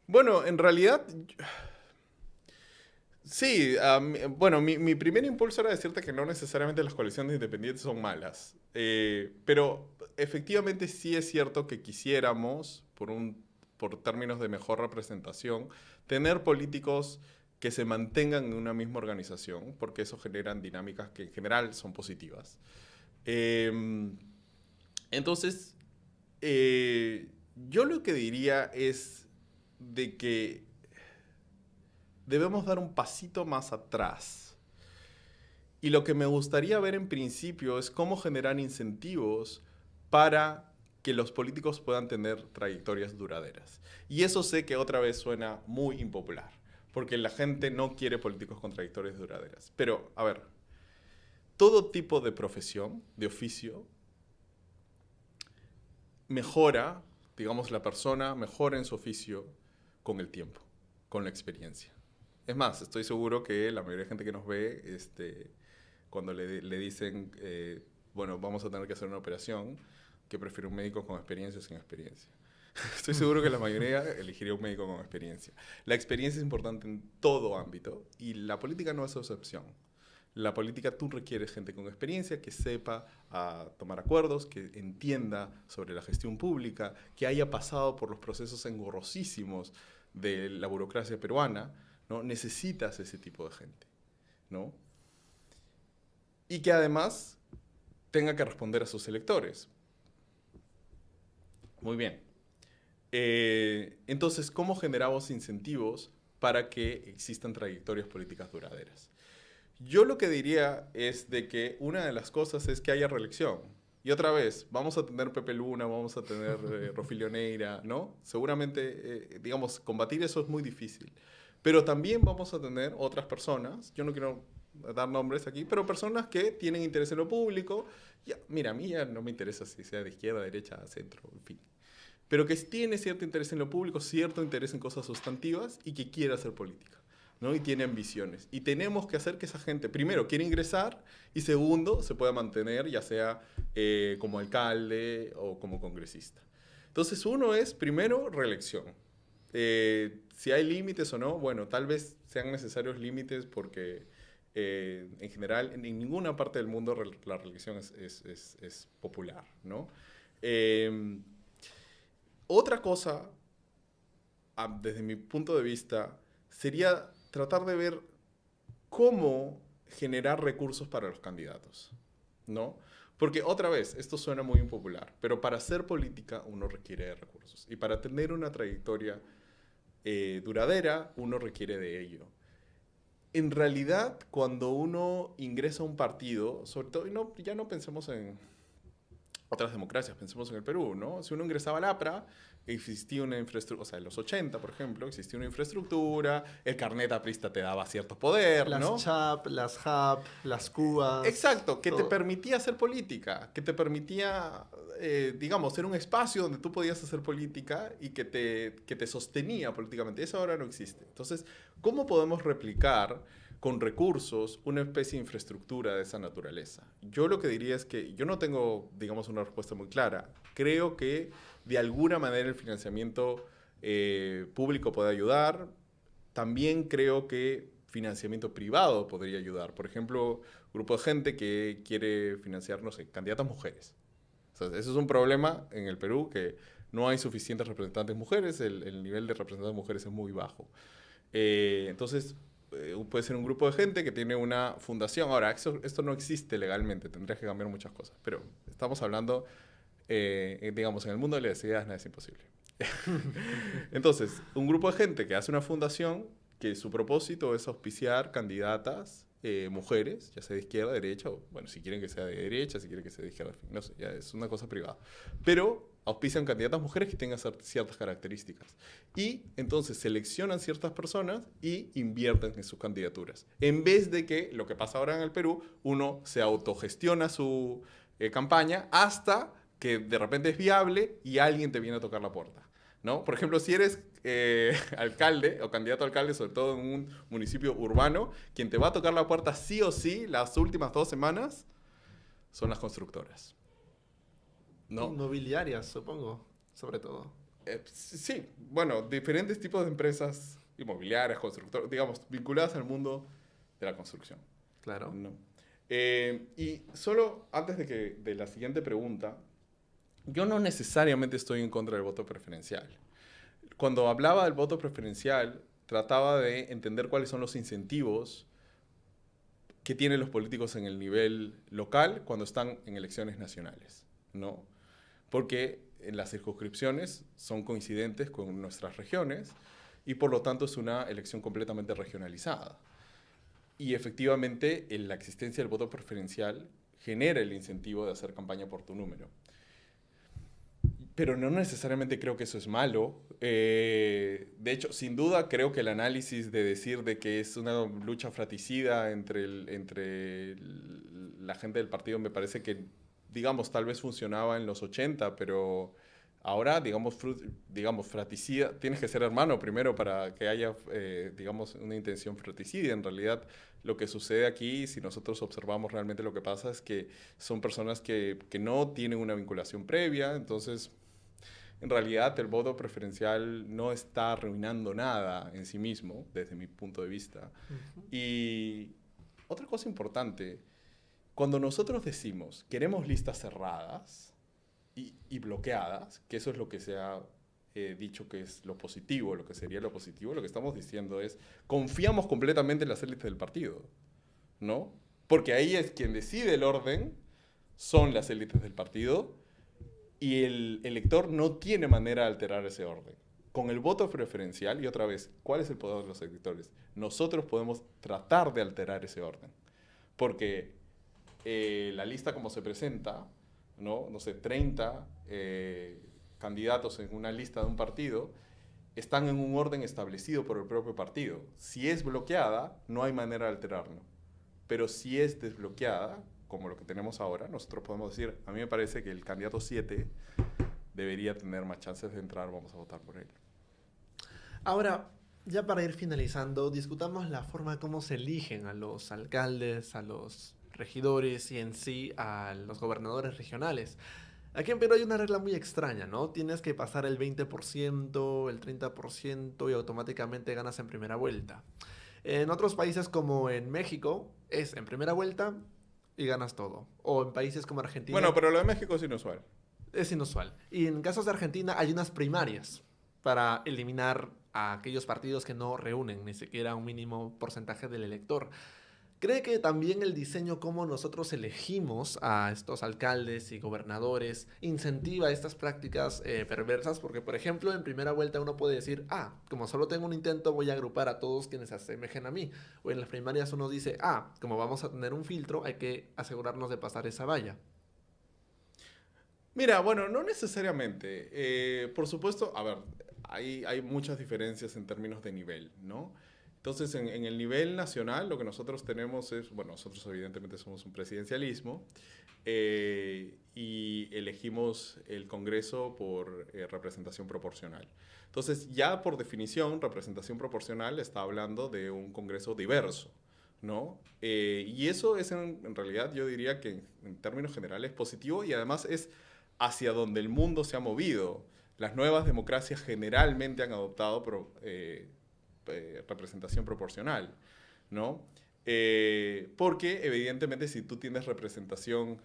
Bueno, en realidad, sí, bueno, mi primer impulso era decirte que no necesariamente las coaliciones independientes son malas, pero efectivamente sí es cierto que quisiéramos, por términos de mejor representación, tener políticos que se mantengan en una misma organización, porque eso generan dinámicas que en general son positivas. Entonces, yo lo que diría es de que debemos dar un pasito más atrás. Y lo que me gustaría ver en principio es cómo generar incentivos para que los políticos puedan tener trayectorias duraderas. Y eso sé que otra vez suena muy impopular, porque la gente no quiere políticos con trayectorias duraderas. Pero, a ver, todo tipo de profesión, de oficio, mejora, digamos, la persona mejora en su oficio con el tiempo, con la experiencia. Es más, estoy seguro que la mayoría de gente que nos ve, cuando le dicen, bueno, vamos a tener que hacer una operación, que prefiere un médico con experiencia o sin experiencia. Estoy seguro que la mayoría elegiría un médico con experiencia. La experiencia es importante en todo ámbito y la política no es excepción. La política tú requieres gente con experiencia que sepa tomar acuerdos, que entienda sobre la gestión pública, que haya pasado por los procesos engorrosísimos de la burocracia peruana, ¿no? Necesitas ese tipo de gente, ¿no? Y que además tenga que responder a sus electores. Muy bien. Entonces, ¿cómo generamos incentivos para que existan trayectorias políticas duraderas? Yo lo que diría es de que una de las cosas es que haya reelección. Y otra vez, vamos a tener Pepe Luna, vamos a tener Rofilio Neira, ¿no? Seguramente, digamos, combatir eso es muy difícil. Pero también vamos a tener otras personas, yo no quiero dar nombres aquí, pero personas que tienen interés en lo público. Ya, mira, a mí ya no me interesa si sea de izquierda, derecha, centro, en fin. Pero que tiene cierto interés en lo público, cierto interés en cosas sustantivas y que quiere hacer política, ¿no? Y tiene ambiciones. Y tenemos que hacer que esa gente, primero, quiera ingresar y segundo, se pueda mantener, ya sea como alcalde o como congresista. Entonces, uno es, primero, reelección. Si hay límites o no, bueno, tal vez sean necesarios límites porque en general en ninguna parte del mundo la reelección es popular, ¿no? Otra cosa, desde mi punto de vista, sería tratar de ver cómo generar recursos para los candidatos, ¿no? Porque otra vez, esto suena muy impopular, pero para hacer política uno requiere de recursos. Y para tener una trayectoria duradera, uno requiere de ello. En realidad, cuando uno ingresa a un partido, sobre todo, y no, ya no pensemos en otras democracias, pensemos en el Perú, ¿no? Si uno ingresaba al APRA, existía una infraestructura, o sea, en los 80, por ejemplo, existía una infraestructura, el carnet aprista te daba cierto poder, Las ¿no? CHAP, las JAP, las CUAS, Exacto, que te todo. permitía hacer política, que te permitía, digamos, ser un espacio donde tú podías hacer política y que te sostenía políticamente. Eso ahora no existe. Entonces, ¿cómo podemos replicar con recursos una especie de infraestructura de esa naturaleza? Yo lo que diría es que yo no tengo, digamos, una respuesta muy clara. Creo que de alguna manera el financiamiento público puede ayudar. También creo que financiamiento privado podría ayudar. Por ejemplo, grupo de gente que quiere financiar, no sé, candidatas mujeres. O sea, eso es un problema en el Perú, que no hay suficientes representantes mujeres, el nivel de representantes mujeres es muy bajo. Entonces, puede ser un grupo de gente que tiene una fundación. Ahora, esto no existe legalmente, tendrías que cambiar muchas cosas, pero estamos hablando, digamos, en el mundo de las ideas nada es imposible. Entonces, un grupo de gente que hace una fundación que su propósito es auspiciar candidatas mujeres, ya sea de izquierda, derecha, o bueno, si quieren que sea de derecha, si quieren que sea de izquierda, no sé, ya es una cosa privada. Pero auspician candidatas mujeres que tengan ciertas características. Y entonces seleccionan ciertas personas y invierten en sus candidaturas. En vez de que, lo que pasa ahora en el Perú, uno se autogestiona su campaña hasta que de repente es viable y alguien te viene a tocar la puerta, ¿no? Por ejemplo, si eres alcalde o candidato a alcalde, sobre todo en un municipio urbano, quien te va a tocar la puerta sí o sí las últimas 2 semanas son las constructoras, ¿no? Inmobiliarias, supongo, sobre todo. Sí, bueno, diferentes tipos de empresas inmobiliarias, constructoras, digamos, vinculadas al mundo de la construcción, Claro. ¿no? Y solo antes de la siguiente pregunta, yo no necesariamente estoy en contra del voto preferencial. Cuando hablaba del voto preferencial, trataba de entender cuáles son los incentivos que tienen los políticos en el nivel local cuando están en elecciones nacionales, ¿no? Porque en las circunscripciones son coincidentes con nuestras regiones y por lo tanto es una elección completamente regionalizada. Y efectivamente la existencia del voto preferencial genera el incentivo de hacer campaña por tu número. Pero no necesariamente creo que eso es malo. De hecho, sin duda creo que el análisis de decir de que es una lucha fratricida entre la gente del partido me parece que, digamos, tal vez funcionaba en los 80, pero ahora, digamos fratricida, tienes que ser hermano primero para que haya, digamos, una intención fratricida. En realidad, lo que sucede aquí, si nosotros observamos realmente lo que pasa, es que son personas que no tienen una vinculación previa, entonces en realidad el voto preferencial no está arruinando nada en sí mismo, desde mi punto de vista. Ujú. Y otra cosa importante, cuando nosotros decimos queremos listas cerradas y bloqueadas, que eso es lo que se ha dicho que es lo positivo, lo que sería lo positivo, lo que estamos diciendo es confiamos completamente en las élites del partido, ¿no? Porque ahí es quien decide el orden, son las élites del partido y el elector no tiene manera de alterar ese orden. Con el voto preferencial, y otra vez, ¿cuál es el poder de los electores? Nosotros podemos tratar de alterar ese orden. Porque la lista como se presenta, no sé, 30 candidatos en una lista de un partido, están en un orden establecido por el propio partido. Si es bloqueada, no hay manera de alterarlo. Pero si es desbloqueada, como lo que tenemos ahora, nosotros podemos decir, a mí me parece que el candidato 7 debería tener más chances de entrar, vamos a votar por él. Ahora, ya para ir finalizando, discutamos la forma como se eligen a los alcaldes, a los regidores y en sí a los gobernadores regionales. Aquí en Perú hay una regla muy extraña, ¿no? Tienes que pasar el 20%, el 30% y automáticamente ganas en primera vuelta. En otros países como en México es en primera vuelta y ganas todo. O en países como Bueno, Argentina pero lo de México es inusual. es inusual. Y en casos de Argentina hay unas primarias para eliminar a aquellos partidos que no reúnen ni siquiera un mínimo porcentaje del elector. ¿Cree que también el diseño, cómo nosotros elegimos a estos alcaldes y gobernadores, incentiva estas prácticas perversas? Porque, por ejemplo, en primera vuelta uno puede decir, como solo tengo un intento, voy a agrupar a todos quienes se asemejen a mí. O en las primarias uno dice, como vamos a tener un filtro, hay que asegurarnos de pasar esa valla. Mira, bueno, no necesariamente. Por supuesto, a ver, hay muchas diferencias en términos de nivel, ¿no? Entonces, en el nivel nacional, lo que nosotros tenemos es, bueno, nosotros evidentemente somos un presidencialismo y elegimos el Congreso por representación proporcional. Entonces, ya por definición, representación proporcional está hablando de un Congreso diverso, ¿no? Y eso es en realidad, yo diría que en términos generales positivo y además es hacia donde el mundo se ha movido. Las nuevas democracias generalmente han adoptado representación proporcional, ¿no? Porque evidentemente si tú tienes representación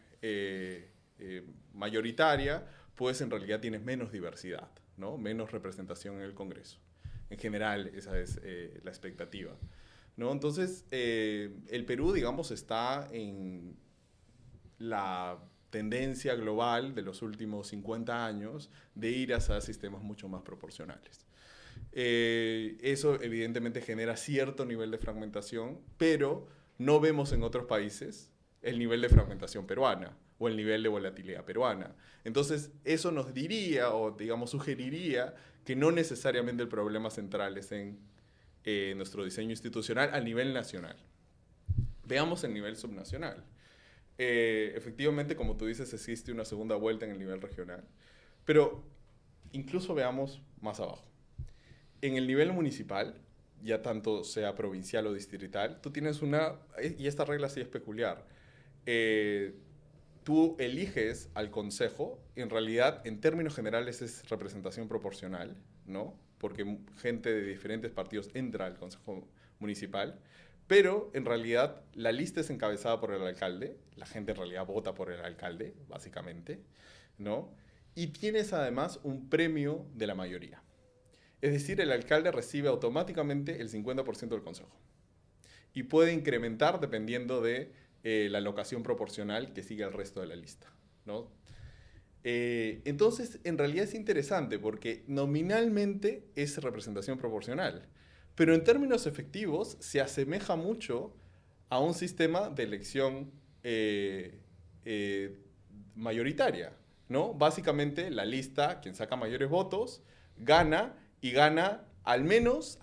mayoritaria, pues en realidad tienes menos diversidad, ¿no? Menos representación en el Congreso. En general, esa es la expectativa, ¿no? Entonces, el Perú, digamos, está en la tendencia global de los últimos 50 años de ir hacia sistemas mucho más proporcionales. Eso evidentemente genera cierto nivel de fragmentación, pero no vemos en otros países el nivel de fragmentación peruana o el nivel de volatilidad peruana. Entonces, eso nos diría o, digamos, sugeriría que no necesariamente el problema central es en nuestro diseño institucional a nivel nacional. Veamos el nivel subnacional. Efectivamente, como tú dices, existe una segunda vuelta en el nivel regional, pero incluso veamos más abajo. En el nivel municipal, ya tanto sea provincial o distrital, tú tienes y esta regla sí es peculiar, tú eliges al consejo, en realidad, en términos generales es representación proporcional, ¿no? Porque gente de diferentes partidos entra al consejo municipal, pero en realidad la lista es encabezada por el alcalde, la gente en realidad vota por el alcalde, básicamente, ¿no? Y tienes además un premio de la mayoría. Es decir, el alcalde recibe automáticamente el 50% del consejo. Y puede incrementar dependiendo de la alocación proporcional que sigue el resto de la lista, ¿no? Entonces, en realidad es interesante porque nominalmente es representación proporcional, pero en términos efectivos se asemeja mucho a un sistema de elección mayoritaria, ¿no? Básicamente la lista, quien saca mayores votos, gana y gana al menos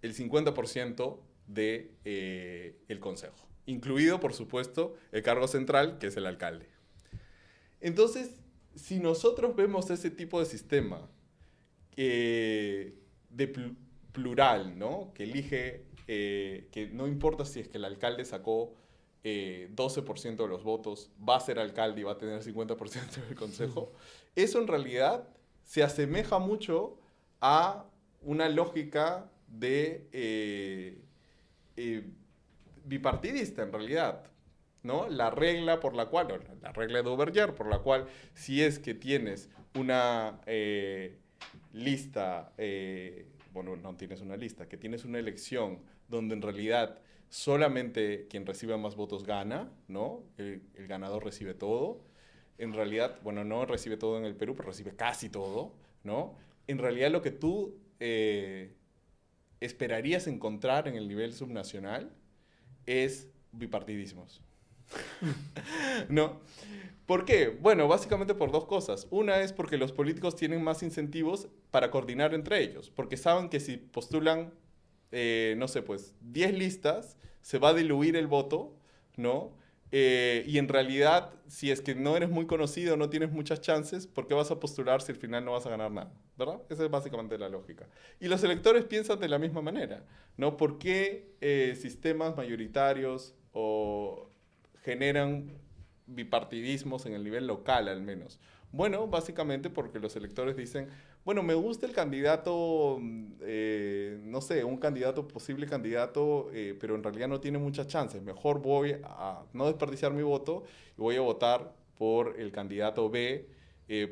el 50% del consejo, incluido, por supuesto, el cargo central, que es el alcalde. Entonces, si nosotros vemos ese tipo de sistema plural, ¿no? Que elige, que no importa si es que el alcalde sacó 12% de los votos, va a ser alcalde y va a tener 50% del consejo, eso en realidad se asemeja mucho a una lógica de bipartidista en realidad, ¿no? La regla por la cual, la regla de Duverger, por la cual si es que tienes una lista, bueno, no tienes una lista, que tienes una elección donde en realidad solamente quien recibe más votos gana, ¿no? El ganador recibe todo. En realidad, bueno, no recibe todo en el Perú, pero recibe casi todo, ¿no? En realidad lo que tú esperarías encontrar en el nivel subnacional es bipartidismos. ¿No? ¿Por qué? Bueno, básicamente por dos cosas. Una es porque los políticos tienen más incentivos para coordinar entre ellos, porque saben que si postulan, no sé, pues 10 listas, se va a diluir el voto, ¿no? Y en realidad, si es que no eres muy conocido, no tienes muchas chances, ¿por qué vas a postular si al final no vas a ganar nada? ¿Verdad? Esa es básicamente la lógica. Y los electores piensan de la misma manera, ¿no? ¿Por qué sistemas mayoritarios o generan bipartidismos en el nivel local al menos? Bueno, básicamente porque los electores dicen, bueno, me gusta el candidato, no sé, un candidato, posible candidato, pero en realidad no tiene muchas chances. Mejor voy a no desperdiciar mi voto y voy a votar por el candidato B,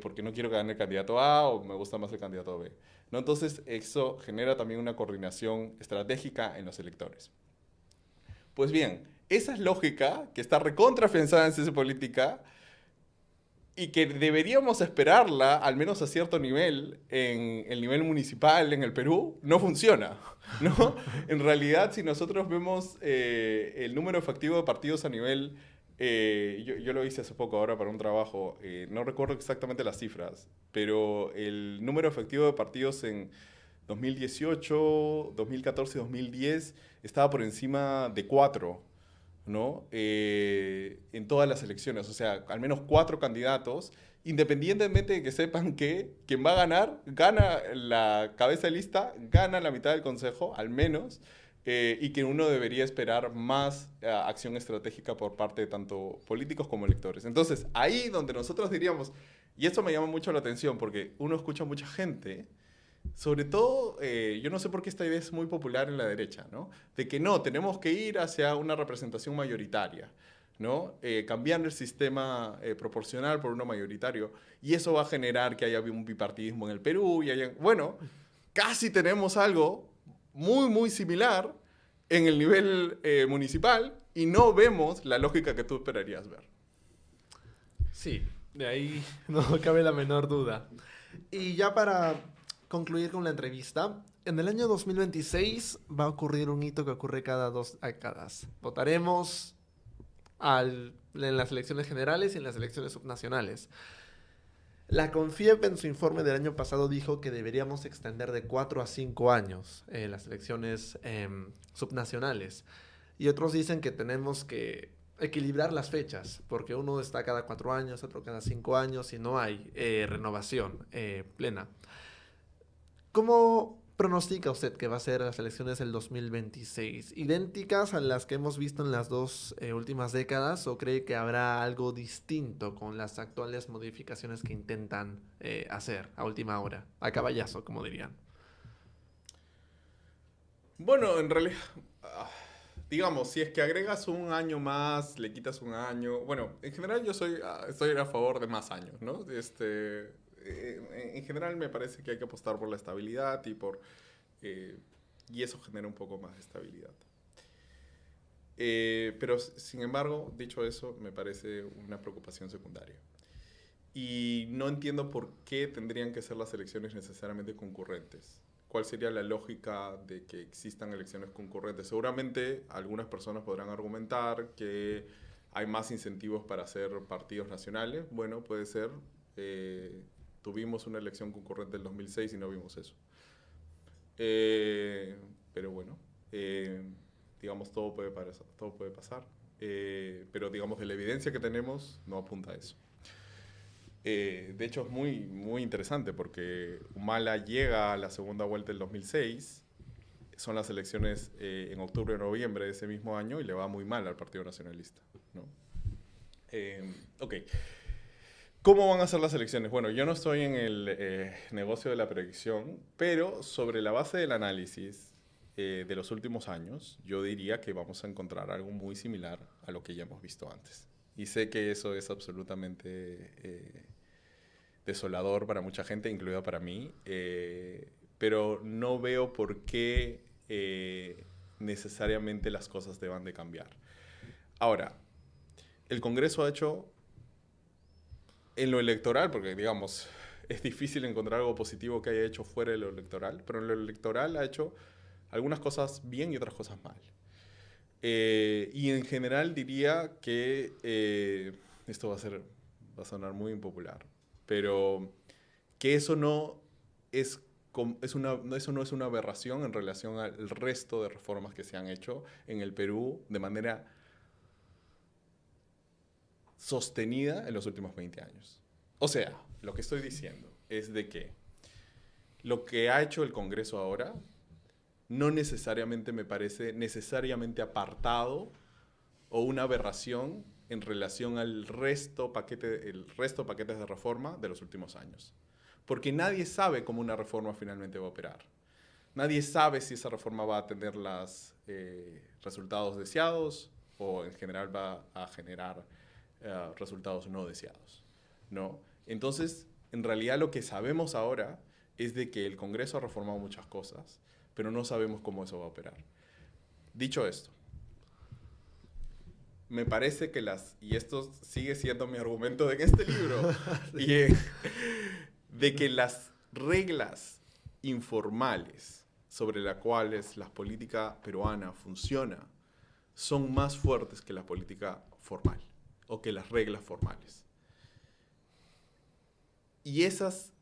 porque no quiero que gane el candidato A o me gusta más el candidato B, ¿no? Entonces, eso genera también una coordinación estratégica en los electores. Pues bien, esa es lógica que está recontrafianzada en ciencia política y que deberíamos esperarla, al menos a cierto nivel, en el nivel municipal en el Perú, no funciona, ¿no? En realidad, si nosotros vemos el número efectivo de partidos a nivel... yo lo hice hace poco ahora para un trabajo, no recuerdo exactamente las cifras, pero el número efectivo de partidos en 2018, 2014 y 2010 estaba por encima de 4, ¿no? En todas las elecciones. O sea, al menos 4 candidatos, independientemente de que sepan que quien va a ganar, gana la cabeza de lista, gana la mitad del consejo, al menos, y que uno debería esperar más acción estratégica por parte de tanto políticos como electores. Entonces, ahí donde nosotros diríamos, y esto me llama mucho la atención, porque uno escucha a mucha gente sobre todo, yo no sé por qué esta idea es muy popular en la derecha, ¿no? De que no, tenemos que ir hacia una representación mayoritaria, ¿no? Cambiando el sistema proporcional por uno mayoritario. Y eso va a generar que haya un bipartidismo en el Perú y haya... Bueno, casi tenemos algo muy, muy similar en el nivel municipal y no vemos la lógica que tú esperarías ver. Sí, de ahí no cabe la menor duda. Y ya para concluir con la entrevista, en el año 2026 va a ocurrir un hito que ocurre cada 2 décadas. Votaremos en las elecciones generales y en las elecciones subnacionales. La CONFIEP en su informe del año pasado dijo que deberíamos extender de 4 a 5 años las elecciones subnacionales. Y otros dicen que tenemos que equilibrar las fechas, porque uno está cada 4 años, otro cada 5 años y no hay renovación plena. ¿Cómo pronostica usted que va a ser las elecciones del 2026? ¿Idénticas a las que hemos visto en las dos últimas décadas o cree que habrá algo distinto con las actuales modificaciones que intentan hacer a última hora? A caballazo, como dirían. Bueno, en realidad, digamos, si es que agregas un año más, le quitas un año. Bueno, en general yo estoy a favor de más años, ¿no? En general me parece que hay que apostar por la estabilidad y eso genera un poco más de estabilidad. Pero sin embargo, dicho eso, me parece una preocupación secundaria. Y no entiendo por qué tendrían que ser las elecciones necesariamente concurrentes. ¿Cuál sería la lógica de que existan elecciones concurrentes? Seguramente algunas personas podrán argumentar que hay más incentivos para hacer partidos nacionales. Bueno, puede ser. Tuvimos una elección concurrente en 2006 y no vimos eso. Pero bueno, digamos, todo puede pasar. Pero digamos, de la evidencia que tenemos, no apunta a eso. De hecho, es muy, muy interesante porque Humala llega a la segunda vuelta del 2006. Son las elecciones en octubre o noviembre de ese mismo año y le va muy mal al Partido Nacionalista, ¿no? Ok. ¿Cómo van a ser las elecciones? Bueno, yo no estoy en el negocio de la predicción, pero sobre la base del análisis de los últimos años, yo diría que vamos a encontrar algo muy similar a lo que ya hemos visto antes. Y sé que eso es absolutamente desolador para mucha gente, incluida para mí, pero no veo por qué necesariamente las cosas deban de cambiar. Ahora, el Congreso ha hecho en lo electoral, porque digamos, es difícil encontrar algo positivo que haya hecho fuera de lo electoral, pero en lo electoral ha hecho algunas cosas bien y otras cosas mal. Y en general diría que esto va a sonar muy impopular, pero que eso no es eso no es una aberración en relación al resto de reformas que se han hecho en el Perú de manera sostenida en los últimos 20 años. O sea, lo que estoy diciendo es de que lo que ha hecho el Congreso ahora no necesariamente me parece necesariamente apartado o una aberración en relación al resto paquetes de reforma de los últimos años. Porque nadie sabe cómo una reforma finalmente va a operar. Nadie sabe si esa reforma va a tener los resultados deseados o en general va a generar resultados no deseados, ¿no? Entonces, en realidad lo que sabemos ahora es de que el Congreso ha reformado muchas cosas, pero no sabemos cómo eso va a operar. Dicho esto, me parece que y esto sigue siendo mi argumento en este libro, y, de que las reglas informales sobre las cuales la política peruana funciona son más fuertes que la política formal o que las reglas formales. Y esas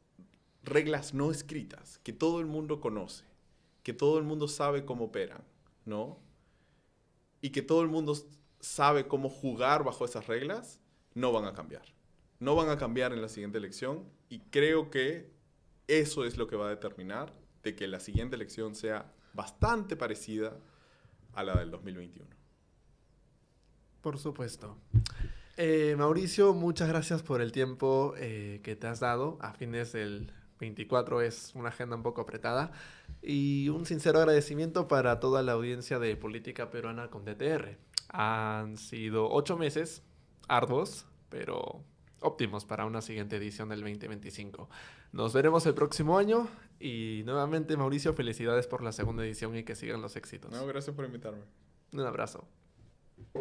reglas no escritas, que todo el mundo conoce, que todo el mundo sabe cómo operan, ¿no? Y que todo el mundo sabe cómo jugar bajo esas reglas, no van a cambiar. No van a cambiar en la siguiente elección, y creo que eso es lo que va a determinar de que la siguiente elección sea bastante parecida a la del 2021. Por supuesto. Mauricio, muchas gracias por el tiempo que te has dado. A fines del 24 es una agenda un poco apretada. Y un sincero agradecimiento para toda la audiencia de Política Peruana con DTR. Han sido 8 meses arduos, pero óptimos para una siguiente edición del 2025. Nos veremos el próximo año y nuevamente, Mauricio, felicidades por la segunda edición y que sigan los éxitos. No, gracias por invitarme. Un abrazo.